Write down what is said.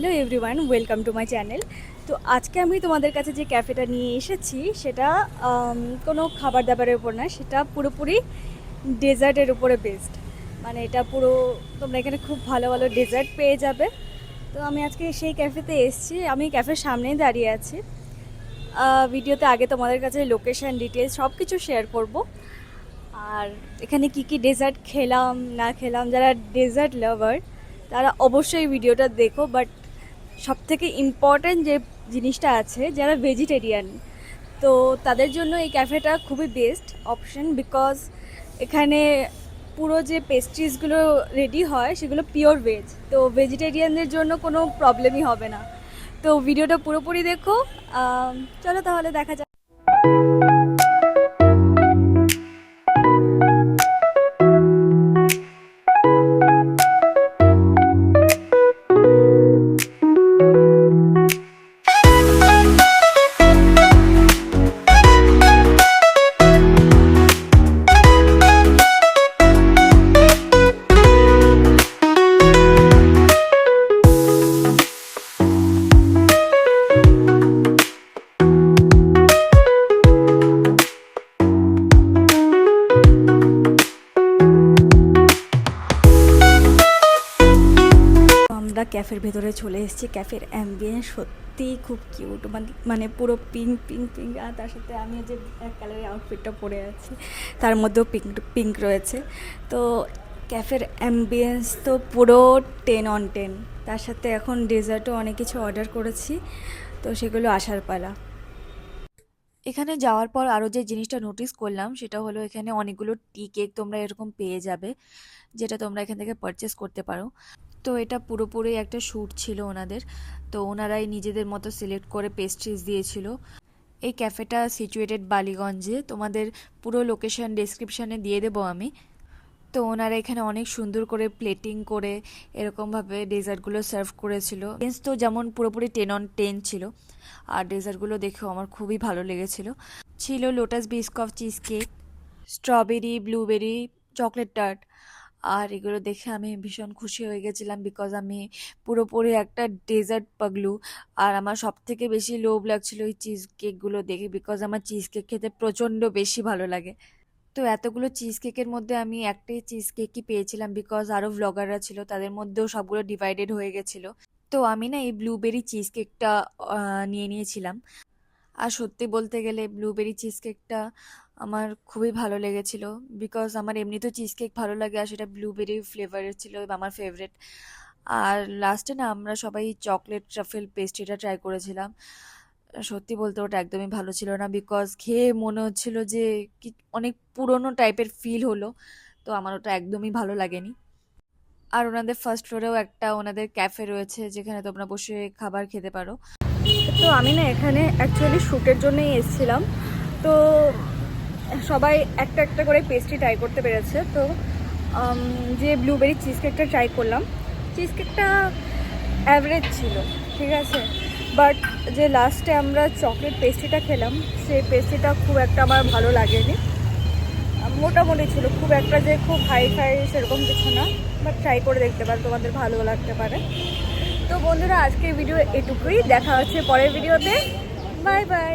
Hello everyone, welcome to my channel. তো আজকে আমি তোমাদের কাছে যে ক্যাফেটা নিয়ে এসেছি সেটা কোনো খাবার দাবারের উপর না, সেটা পুরোপুরি ডেজার্টের উপরে বেসড। মানে এটা পুরো তোমরা এখানে খুব ভালো ভালো ডেজার্ট পেয়ে যাবে। তো আমি আজকে সেই ক্যাফেতে এসেছি, আমি ক্যাফের সামনেই দাঁড়িয়ে আছি। ভিডিওতে আগে তোমাদের কাছে লোকেশান ডিটেলস সব কিছু শেয়ার করব। আর এখানে কি কি ডেজার্ট খেলাম না খেলাম, যারা ডেজার্ট লাভার তারা অবশ্যই ভিডিওটা দেখো। বাট সবথেকে ইম্পর্ট্যান্ট যে জিনিসটা আছে, যারা ভেজিটেরিয়ান তো তাদের জন্য এই ক্যাফেটা খুবই বেস্ট অপশন, বিকজ এখানে পুরো যে পেস্ট্রিজগুলো রেডি হয় সেগুলো পিওর ভেজ, তো ভেজিটেরিয়ানদের জন্য কোনো প্রবলেমই হবে না। তো ভিডিওটা পুরোপুরি দেখো। চলো তাহলে দেখা যাক। আমরা ক্যাফের ভেতরে চলে এসেছি। ক্যাফের অ্যাম্বিয়েন্স সত্যিই খুব কিউট, মানে পুরো পিঙ্ক পিঙ্ক পিঙ্ক। আর তার সাথে আমি যে ব্ল্যাক কালারের আউটফিটটা পরে আছি তার মধ্যেও পিঙ্ক পিঙ্ক রয়েছে। তো ক্যাফের অ্যাম্বিয়েন্স তো পুরো 10/10। তার সাথে এখন ডেজার্টও অনেক কিছু অর্ডার করেছি, তো সেগুলো আসার পালা। এখানে যাওয়ার পর আরও যে জিনিসটা নোটিস করলাম সেটা হলো এখানে অনেকগুলো টি কেক তোমরা এরকম পেয়ে যাবে, যেটা তোমরা এখান থেকে পারচেস করতে পারো। তো এটা পুরোপুরি একটা শ্যুট ছিল ওনাদের, তো ওনারাই নিজেদের মতো সিলেক্ট করে পেস্ট্রিজ দিয়েছিল। এই ক্যাফেটা সিচুয়েটেড বালিগঞ্জে, তোমাদের পুরো লোকেশন ডেসক্রিপশানে দিয়ে দেবো আমি। তো ওনারা এখানে অনেক সুন্দর করে প্লেটিং করে এরকমভাবে ডেজার্টগুলো সার্ভ করেছিল। তো যেমন পুরোপুরি 10/10 ছিল, আর ডেজার্টগুলো দেখেও আমার খুবই ভালো লেগেছিল। ছিল Lotus Biscoff cheese cake, strawberry, blueberry, chocolate tart. আর এগুলো দেখে আমি ভীষণ খুশি হয়ে গেছিলাম, বিকজ আমি পুরোপুরি একটা ডেজার্ট পাগলু। আর আমার সব থেকে বেশি লোভ লাগছিল এই চিজ কেকগুলো দেখে, বিকজ আমার চিজ কেক খেতে প্রচণ্ড বেশি ভালো লাগে। তো এতগুলো চিজ কেকের মধ্যে আমি একটাই চিজ কেকই পেয়েছিলাম, বিকজ আরও ভ্লগাররা ছিল, তাদের মধ্যেও সবগুলো ডিভাইডেড হয়ে গেছিলো। তো আমি না এই ব্লুবেরি চিজ কেকটা নিয়ে নিয়েছিলাম। আর সত্যি বলতে গেলে ব্লুবেরি চিজ কেকটা আমার খুবই ভালো লেগেছিল, বিকজ আমার এমনিতেও চিজ কেক ভালো লাগে, আর সেটা ব্লুবেরি ফ্লেভারের ছিল আমার ফেভারিট। আর লাস্টে না আমরা সবাই চকলেট ট্রাফেল পেস্ট্রিটা ট্রাই করেছিলাম। সত্যি বলতে ওটা একদমই ভালো ছিল না, বিকজ খেয়ে মনে হচ্ছিল যে কি অনেক পুরনো টাইপের ফিল হলো। তো আমার ওটা একদমই ভালো লাগেনি। আর ওনাদের ফার্স্ট ফ্লোরেও একটা ওনাদের ক্যাফে রয়েছে, যেখানে তোমরা বসে খাবার খেতে পারো। তো আমি না এখানে অ্যাকচুয়ালি শ্যুটের জন্যই এসেছিলাম। তো সবাই একটা একটা করে পেস্ট্রি ট্রাই করতে পেরেছে। তো যে ব্লুবেরি চিজ কেকটা ট্রাই করলাম, চিজ কেকটা অ্যাভারেজ ছিল, ঠিক আছে। বাট যে লাস্টে আমরা চকলেট পেস্ট্রিটা খেলাম, সেই পেস্ট্রিটা খুব একটা আমার ভালো লাগেনি। মোটামুটি ছিল, খুব একটা যে খুব হাই ফাই সেরকম কিছু না। বাট ট্রাই করে দেখতে পারো, তোমাদের ভালো লাগতে পারে। তো বন্ধুরা, আজকের ভিডিও এটুকুই। দেখা হচ্ছে পরের ভিডিওতে। Bye bye.